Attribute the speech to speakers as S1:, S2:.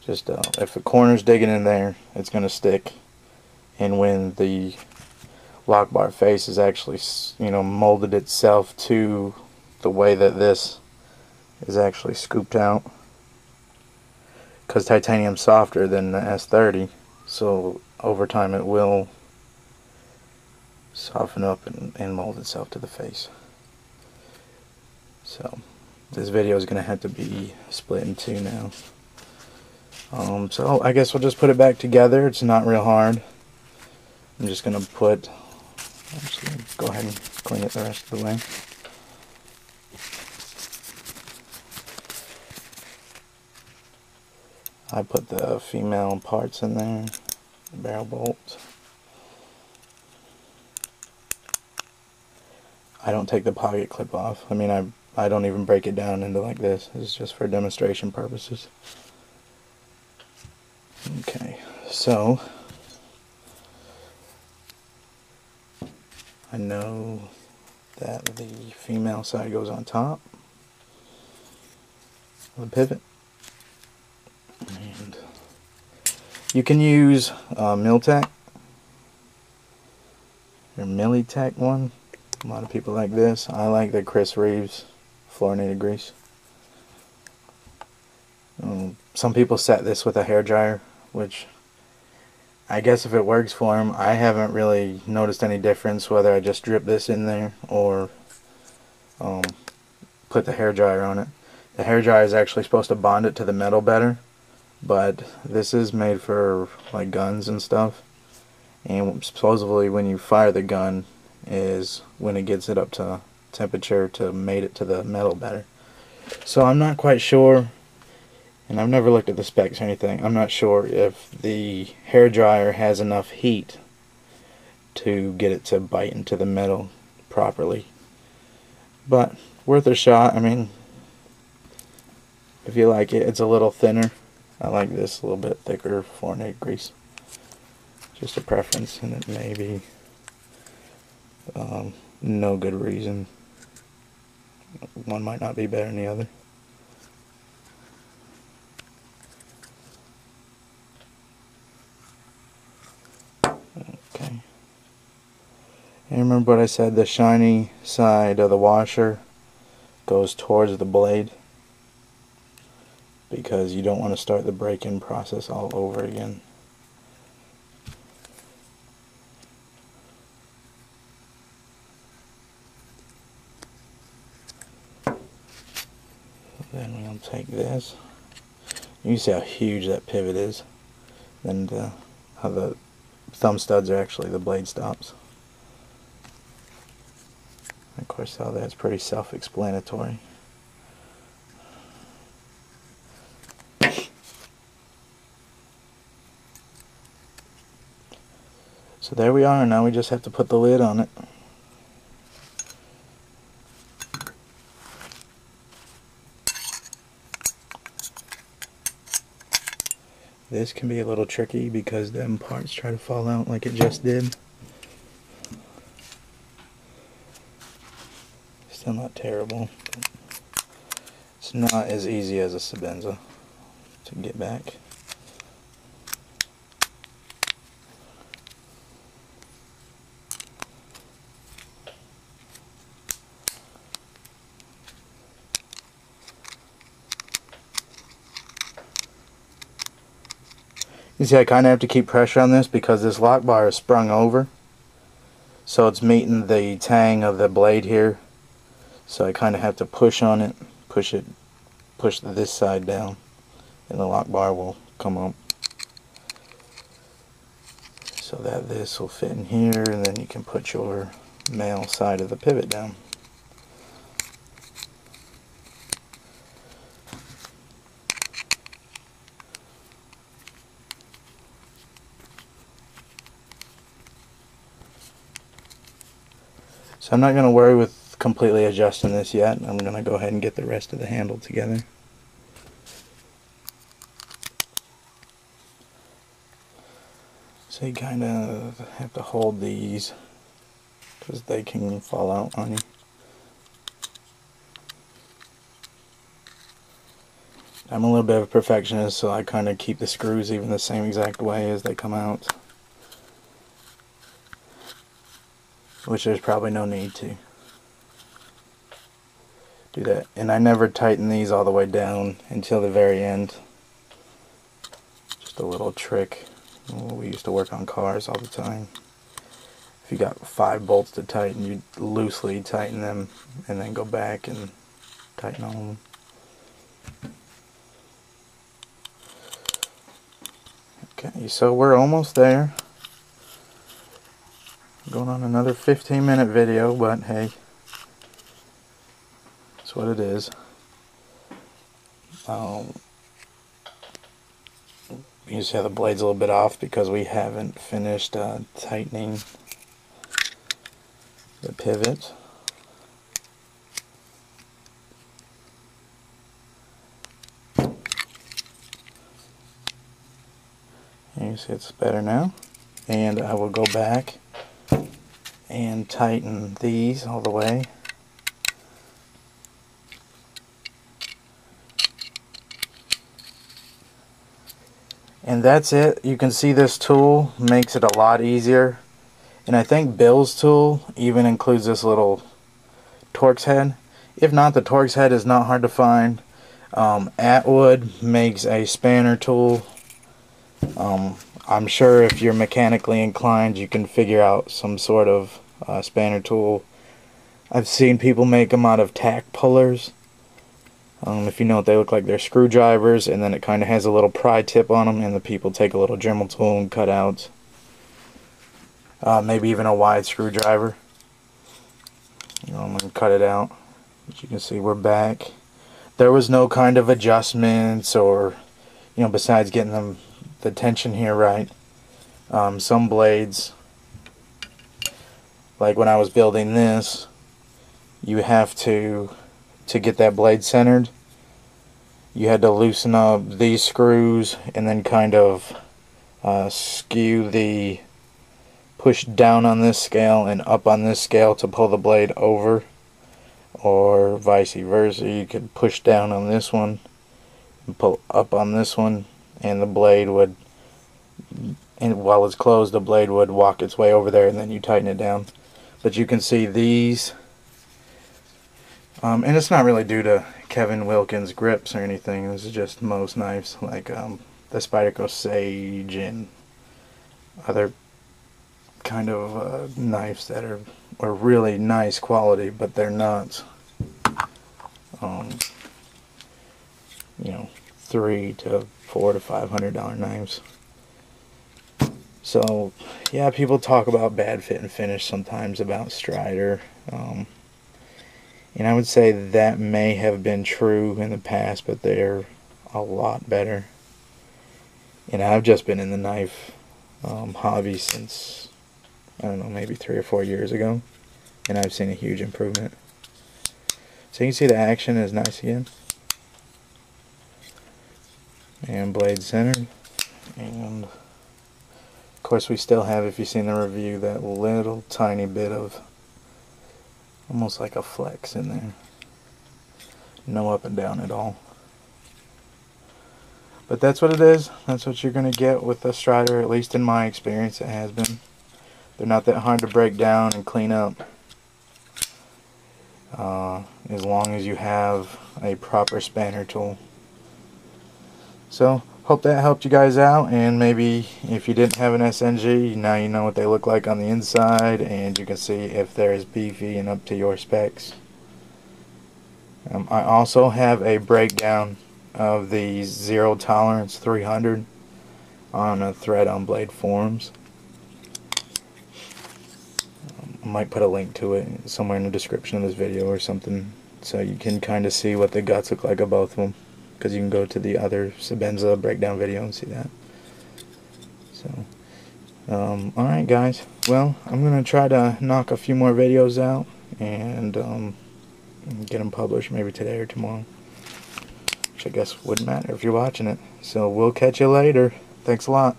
S1: Just if the corner's digging in there, it's going to stick. And when the lock bar face is actually, molded itself to the way that this is actually scooped out, because titanium's softer than the S30, so over time it will soften up and mold itself to the face. So this video is going to have to be split in two now. So I guess we'll just put it back together. It's not real hard. I'm just going to actually go ahead and clean it the rest of the way. I put the female parts in there, the barrel bolts. I don't take the pocket clip off. I mean, I don't even break it down into like this. It's just for demonstration purposes. Okay, so I know that the female side goes on top of the pivot. And you can use Miltech or Millitech one. A lot of people like this. I like the Chris Reeves fluorinated grease. Some people set this with a hair dryer, which I guess if it works for them. I haven't really noticed any difference whether I just drip this in there or put the hair dryer on it. The hair dryer is actually supposed to bond it to the metal better, but this is made for like guns and stuff, and supposedly when you fire the gun is when it gets it up to temperature to mate it to the metal better. So I'm not quite sure, and I've never looked at the specs or anything. I'm not sure if the hair dryer has enough heat to get it to bite into the metal properly, but worth a shot. I mean, if you like it, it's a little thinner. I like this a little bit thicker fluorinated grease. Just a preference, and it may be no good reason. One might not be better than the other. Okay. And remember what I said, the shiny side of the washer goes towards the blade, because you don't want to start the break-in process all over again. Then we'll take this. You can see how huge that pivot is, and how the thumb studs are actually the blade stops. Of course, all that's pretty self-explanatory. So there we are. Now we just have to put the lid on it. This can be a little tricky because them parts try to fall out like it just did. Still not terrible. It's not as easy as a Sebenza to get back. You see, I kind of have to keep pressure on this because this lock bar is sprung over, so it's meeting the tang of the blade here. So I kind of have to push on it, push this side down, and the lock bar will come up, so that this will fit in here, and then you can put your male side of the pivot down. So I'm not going to worry with completely adjusting this yet. I'm going to go ahead and get the rest of the handle together. So you kind of have to hold these because they can fall out on you. I'm a little bit of a perfectionist, so I kind of keep the screws even the same exact way as they come out, which there's probably no need to do that. And I never tighten these all the way down until the very end. Just a little trick. We used to work on cars all the time. If you got 5 bolts to tighten, you loosely tighten them and then go back and tighten all of them. Okay, so we're almost there. Going on another 15-minute video, but hey, that's what it is. You just have the blades a little bit off because we haven't finished tightening the pivot. You see it's better now. And I will go back and tighten these all the way. And that's it. You can see this tool makes it a lot easier. And I think Bill's tool even includes this little Torx head. If not, the Torx head is not hard to find. Atwood makes a spanner tool. I'm sure if you're mechanically inclined, you can figure out some sort of spanner tool. I've seen people make them out of tack pullers. If you know what they look like, they're screwdrivers, and then it kind of has a little pry tip on them, and the people take a little Dremel tool and cut out maybe even a wide screwdriver. I'm going to cut it out. As you can see, we're back. There was no kind of adjustments or, besides getting the tension here right. Some blades, like when I was building this, you have to get that blade centered, you had to loosen up these screws and then kind of push down on this scale and up on this scale to pull the blade over, or vice versa. You could push down on this one and pull up on this one, and the blade would, and while it's closed, the blade would walk its way over there, and then you tighten it down. But you can see these, and it's not really due to Kevin Wilkins grips or anything. This is just most knives, like the Spyderco Sage and other kind of knives that are really nice quality, but they're not, $300 to $400 to $500 knives. So yeah, people talk about bad fit and finish sometimes about Strider, and I would say that may have been true in the past, but they're a lot better. And I've just been in the knife hobby since, I don't know, maybe 3 or 4 years ago, and I've seen a huge improvement. So you can see the action is nice again, and blade centered, and of course we still have, if you've seen the review, that little tiny bit of almost like a flex in there. No up and down at all. But that's what it is. That's what you're going to get with the Strider, at least in my experience it has been. They're not that hard to break down and clean up, as long as you have a proper spanner tool. So, hope that helped you guys out, and maybe if you didn't have an SNG, now you know what they look like on the inside, and you can see if they're as beefy and up to your specs. I also have a breakdown of the Zero Tolerance 300 on a thread on Blade Forums. I might put a link to it somewhere in the description of this video or something, so you can kind of see what the guts look like of both of them, because you can go to the other Sebenza breakdown video and see that. So, alright guys, well, I'm going to try to knock a few more videos out and get them published maybe today or tomorrow, which I guess wouldn't matter if you're watching it. So we'll catch you later. Thanks a lot.